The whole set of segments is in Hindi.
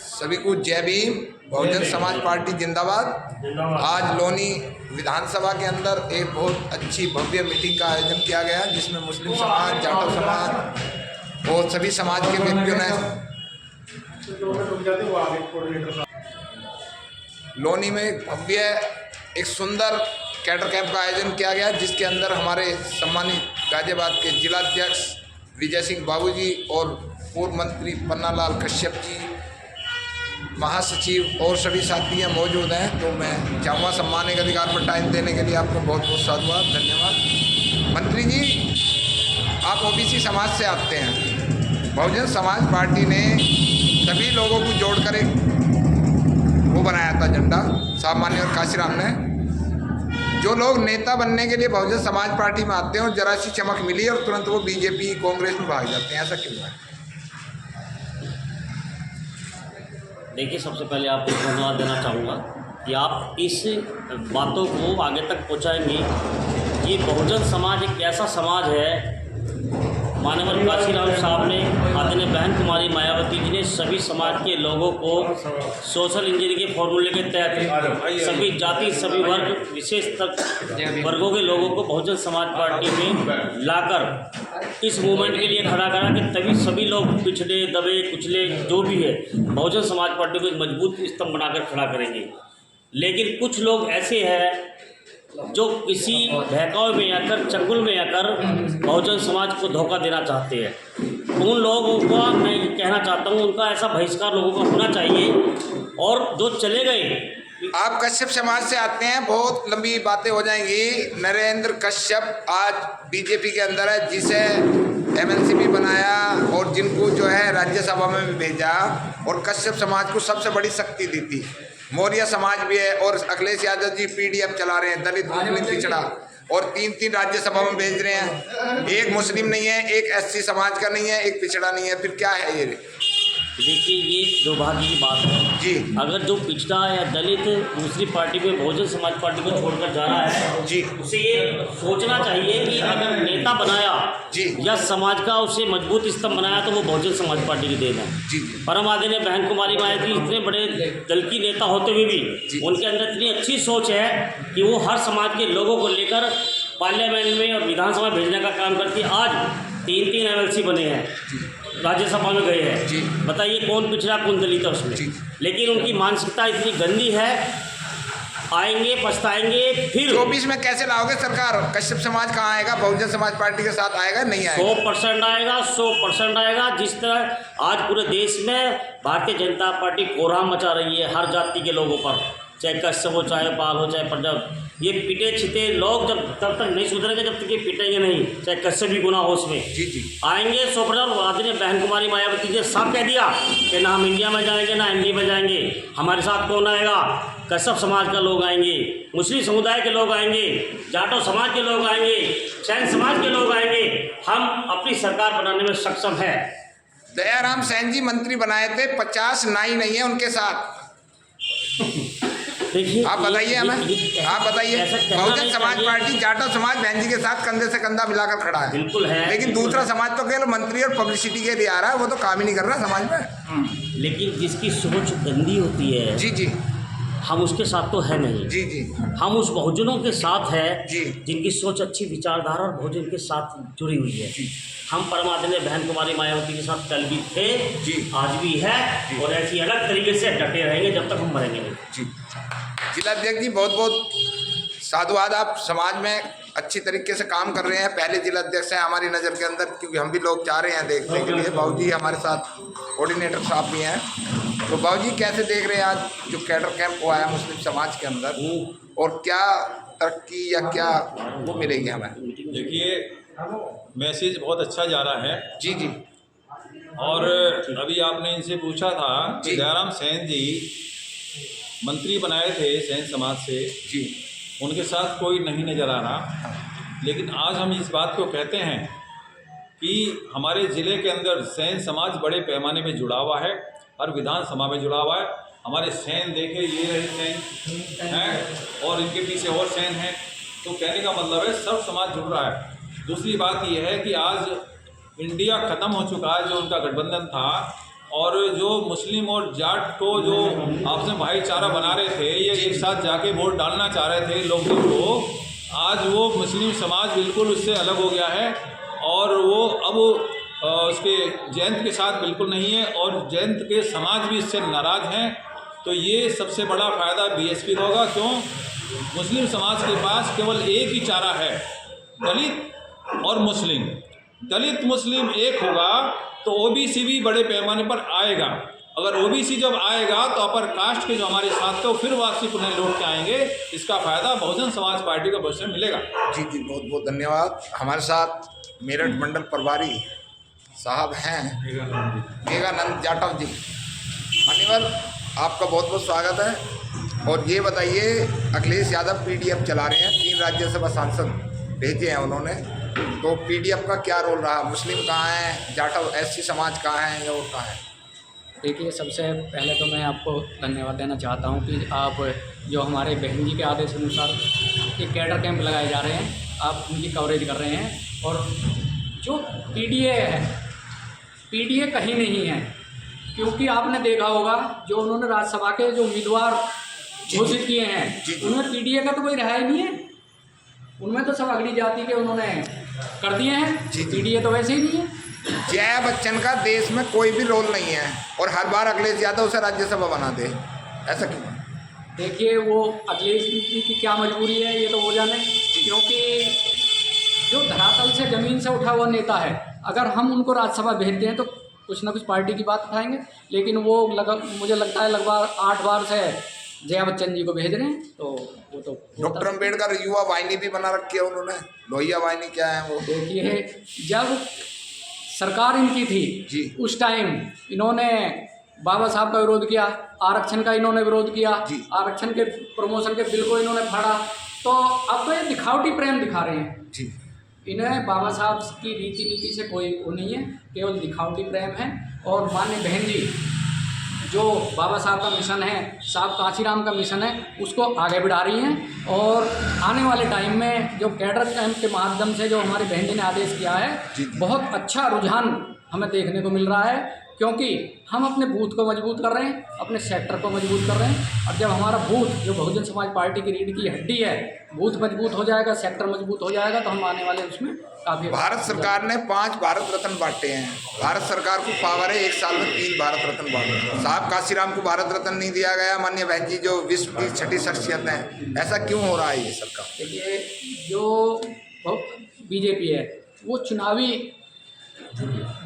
सभी को जय भीम। बहुजन समाज पार्टी जिंदाबाद। आज लोनी विधानसभा के अंदर एक बहुत अच्छी भव्य मीटिंग का आयोजन किया गया, जिसमें मुस्लिम समाज, जाटव समाज और सभी समाज के व्यक्तियों ने लोनी में भव्य एक सुंदर कैडर कैंप का आयोजन किया गया, जिसके अंदर हमारे सम्मानित गाजियाबाद के जिलाध्यक्ष विजय सिंह बाबूजी और पूर्व मंत्री पन्नालाल कश्यप जी, महासचिव और सभी साथी मौजूद हैं। तो मैं चाहूँगा सम्मान के अधिकार पर टाइम देने के लिए आपको बहुत बहुत साधुवाद, धन्यवाद। मंत्री जी, आप ओबीसी समाज से आते हैं। बहुजन समाज पार्टी ने सभी लोगों को जोड़कर एक वो बनाया था झंडा, सामान्य और काशीराम ने। जो लोग नेता बनने के लिए बहुजन समाज पार्टी में आते हैं और जरा सी चमक मिली और तुरंत वो बीजेपी कांग्रेस में भाग जाते हैं, ऐसा क्यों है? देखिए, सबसे पहले आपको धन्यवाद देना चाहूँगा कि आप इस बातों को आगे तक पहुँचाएंगे। ये बहुजन समाज एक ऐसा समाज है, माननीय काशीराम साहब ने, आदरणीय बहन कुमारी मायावती जी ने सभी समाज के लोगों को सोशल इंजीनियरिंग के फॉर्मूले के तहत सभी जाति, सभी वर्ग, विशेष तक वर्गों के लोगों को बहुजन समाज पार्टी में लाकर इस मूवमेंट के लिए खड़ा करा कि तभी सभी लोग पिछड़े, दबे, कुचले जो भी है बहुजन समाज पार्टी को एक मजबूत स्तंभ बनाकर खड़ा करेंगे। लेकिन कुछ लोग ऐसे हैं जो किसी बहकावे में आकर, चंगुल में आकर बहुजन समाज को धोखा देना चाहते हैं। उन लोगों को मैं कहना चाहता हूँ, उनका ऐसा बहिष्कार लोगों को होना चाहिए। और जो चले गए, आप कश्यप समाज से आते हैं, बहुत लंबी बातें हो जाएंगी। नरेंद्र कश्यप आज बीजेपी के अंदर है, जिसे एमएनसी भी बनाया और जिनको जो है राज्यसभा में भी भेजा और कश्यप समाज को सबसे बड़ी शक्ति दी थी। मौर्य समाज भी है और अखिलेश यादव जी पीडीएफ चला रहे हैं, दलित, मुस्लिम, पिछड़ा, और तीन राज्यसभा में भेज रहे हैं। एक मुस्लिम नहीं है, एक एससी समाज का नहीं है, एक पिछड़ा नहीं है, फिर क्या है ये? देखिए, ये दुर्भाग्य की बात है जी। अगर जो पिछड़ा या दलित दूसरी पार्टी में बहुजन समाज पार्टी को छोड़कर जा रहा है जी, उसे ये सोचना चाहिए कि अगर नेता बनाया जी या समाज का उसे मजबूत स्तंभ बनाया तो वो बहुजन समाज पार्टी की देन है। जी। परम आदरणीय बहन कुमारी मायावती इतने बड़े दल की नेता होते हुए भी उनके अंदर इतनी अच्छी सोच है कि वो हर समाज के लोगों को लेकर पार्लियामेंट में और विधानसभा भेजने का काम करती है। आज 3 एमएलसी बने हैं, राज्यसभा में गए हैं। बताइए कौन पिछड़ा, कौन दलित है उसमें? लेकिन उनकी मानसिकता इतनी गंदी है, आएंगे पछताएंगे। फिर 24 में कैसे लाओगे सरकार? कश्यप समाज कहाँ आएगा? बहुजन समाज पार्टी के साथ आएगा? नहीं आएगा? 100% आएगा, 100% आएगा। जिस तरह आज पूरे देश में भारतीय जनता पार्टी कोहराम मचा रही है हर जाति के लोगों पर, चाहे कश्यप हो, चाहे पाल हो, चाहे प्रजा। ये पिटे छिटे लोग जब तब तक नहीं सुधरेंगे जब तक ये पिटेंगे नहीं, चाहे कश्यप भी गुना हो उसमें। जी जी। आएंगे 100%। आदरणीय बहन कुमारी मायावती जी साफ कह दिया कि ना हम इंडिया में जाएंगे ना एनडीए में जाएंगे। हमारे साथ कौन आएगा? कश्यप समाज का लोग आएंगे, मुस्लिम समुदाय के लोग आएंगे, जाटव समाज के लोग आएंगे, सैन समाज के लोग आएंगे। हम अपनी सरकार बनाने में सक्षम है। दयाराम सैन जी मंत्री बनाए थे, 50 नाई नहीं है उनके साथ। देखिए, आप बताइए हमें, आप बताइए। बहुजन समाज पार्टी जाटव समाज बहन जी के साथ कंधे से कंधा मिलाकर खड़ा है। बिल्कुल है। लेकिन दूसरा समाज तो केवल मंत्री और पब्लिसिटी के लिए आ रहा है, वो तो काम ही नहीं कर रहा समाज में। लेकिन जिसकी सोच गंदी होती है जी जी, हम उसके साथ तो है नहीं। जी जी। हम उस बहुजनों के साथ है जी, जिनकी सोच अच्छी, विचारधारा और बहुजन के साथ जुड़ी हुई है। हम परम आदरणीय बहन कुमारी मायावती के साथ कल भी थे जी, आज भी है और ऐसी अलग तरीके से डटे रहेंगे जब तक हम मरेंगे नहीं। जी। जिलाध्यक्ष जी, बहुत बहुत साधुवाद। आप समाज में अच्छी तरीके से काम कर रहे हैं। पहले जिलाध्यक्ष हैं हमारी नज़र के अंदर, क्योंकि हम भी लोग चाह रहे हैं देखने के लिए। बाबू जी हमारे साथ कोऑर्डिनेटर साहब भी हैं। तो बाबू जी, कैसे देख रहे हैं आज जो कैडर कैंप हुआ है मुस्लिम समाज के अंदर, और क्या तरक्की या क्या वो मिलेगी हमें? देखिए, मैसेज बहुत अच्छा जा रहा है। जी जी। और अभी आपने इनसे पूछा था कि दयाराम सैन जी मंत्री बनाए थे सैन समाज से, जी, उनके साथ कोई नहीं नज़र आ रहा। लेकिन आज हम इस बात को कहते हैं कि हमारे ज़िले के अंदर सैन समाज बड़े पैमाने में जुड़ा हुआ है, हर विधानसभा में जुड़ा हुआ है। हमारे सैन देखे, ये रहे सैन हैं और इनके पीछे और सैन हैं। तो कहने का मतलब है सब समाज जुड़ रहा है। दूसरी बात यह है कि आज इंडिया ख़त्म हो चुका है, जो उनका गठबंधन था और जो मुस्लिम और जाट को जो आपस में भाईचारा बना रहे थे, ये एक साथ जाके वोट डालना चाह रहे थे लोग को, आज वो मुस्लिम समाज बिल्कुल उससे अलग हो गया है और वो अब उसके जयंत के साथ बिल्कुल नहीं है और जयंत के समाज भी इससे नाराज़ हैं। तो ये सबसे बड़ा फ़ायदा बीएसपी का होगा। क्यों? मुस्लिम समाज के पास केवल एक ही चारा है, दलित और मुस्लिम। दलित मुस्लिम एक होगा तो ओबीसी भी बड़े पैमाने पर आएगा। अगर ओबीसी जब आएगा तो अपर कास्ट के जो हमारे साथ थे फिर वापसी पुनः लौट के आएंगे। इसका फ़ायदा बहुजन समाज पार्टी को भविष्य में मिलेगा। जी जी, बहुत बहुत धन्यवाद। हमारे साथ मेरठ मंडल प्रभारी साहब हैं मेघानंद जाटव जी। मान्यवर, आपका बहुत बहुत स्वागत है। और ये बताइए, अखिलेश यादव पीडीएफ चला रहे हैं, 3 राज्यसभा सांसद भेजे हैं उन्होंने, तो पीडीएफ का क्या रोल रहा? मुस्लिम कहाँ हैं, जाटव एससी समाज कहाँ हैं या और कहाँ हैं? देखिए, सबसे पहले तो मैं आपको धन्यवाद देना चाहता हूं कि आप जो हमारे बहन जी के आदेश अनुसार एक कैडर कैंप लगाए जा रहे हैं, आप उनकी कवरेज कर रहे हैं। और जो पीडीए है, पीडीए कहीं नहीं है, क्योंकि आपने देखा होगा जो उन्होंने राज्यसभा के जो उम्मीदवार घोषित किए हैं उनमें पीडीए का तो कोई रहा ही नहीं है। उनमें तो सब अगली जाति के उन्होंने कर दिए हैं, पीडीए तो वैसे ही नहीं है। जया बच्चन का देश में कोई भी रोल नहीं है और हर बार अखिलेश यादव उसे राज्यसभा बना दे, ऐसा क्यों? देखिए, वो अखिलेश जी की क्या मजबूरी है ये तो वो जाने, क्योंकि जो धरातल से ज़मीन से उठा हुआ नेता है, अगर हम उनको राज्यसभा भेजते हैं तो कुछ ना कुछ पार्टी की बात उठाएंगे। लेकिन वो मुझे लगता है लगभग 8 बार से जया बच्चन जी को भेज रहे हैं, तो वो तो डॉक्टर अम्बेडकर युवा वाहिनी भी बना रखी है उन्होंने। लोहिया वाहिनी क्या है वो? देखिए, जब सरकार इनकी थी जी, उस टाइम इन्होंने बाबा साहब का विरोध किया, आरक्षण का इन्होंने विरोध किया, आरक्षण के प्रमोशन के बिल को इन्होंने फाड़ा। तो अब तो ये दिखावटी प्रेम दिखा रहे हैं जी। इन्हें बाबा साहब की रीति नीति से कोई वो नहीं है, केवल दिखावटी प्रेम है। और माननीय बहन जी जो बाबा साहब का मिशन है, साहब कांशीराम का मिशन है, उसको आगे बढ़ा रही हैं। और आने वाले टाइम में जो कैडर कैंप के माध्यम से जो हमारी बहन जी ने आदेश किया है, बहुत अच्छा रुझान हमें देखने को मिल रहा है, क्योंकि हम अपने बूथ को मजबूत कर रहे हैं, अपने सेक्टर को मजबूत कर रहे हैं। और जब हमारा बूथ जो बहुजन समाज पार्टी की रीढ़ की हड्डी है, बूथ मजबूत हो जाएगा, सेक्टर मजबूत हो जाएगा, तो हम आने वाले उसमें काफ़ी। भारत सरकार ने 5 भारत रत्न बांटे हैं। भारत सरकार को पावर है 1 साल में 3 भारत रत्न बांटे। साहब कांशीराम को भारत रत्न नहीं दिया गया। माननीय बहन जी जो विश्व की 6ठी शख्सियत हैं, ऐसा क्यों हो रहा है ये सरकार? देखिए, जो बीजेपी है वो चुनावी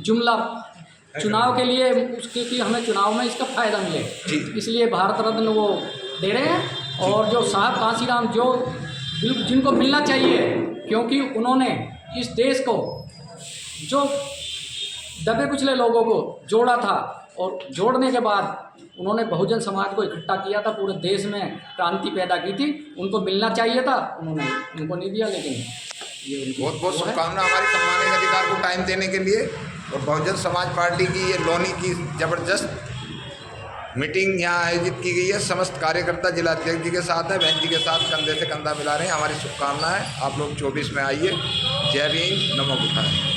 जुमला, चुनाव के लिए उसके कि हमें चुनाव में इसका फ़ायदा मिले, इसलिए भारत रत्न वो दे रहे हैं। और जो साहब कांशीराम जो जिनको मिलना चाहिए, क्योंकि उन्होंने इस देश को जो दबे कुचले लोगों को जोड़ा था, और जोड़ने के बाद उन्होंने बहुजन समाज को इकट्ठा किया था, पूरे देश में क्रांति पैदा की थी। उनको मिलना चाहिए था, उन्होंने उनको नहीं दिया। लेकिन ये बहुत बहुत शुभकामना हमारी सम्मानित अधिकार को टाइम देने के लिए। और बहुजन समाज पार्टी की ये लोनी की ज़बरदस्त मीटिंग यहाँ आयोजित की गई है। समस्त कार्यकर्ता जिलाध्यक्ष जी के साथ है, बहन जी के साथ कंधे से कंधा मिला रहे हैं। हमारी शुभकामनाएं। आप लोग 24 में आइए। जय भीम, नमो बुद्धाय।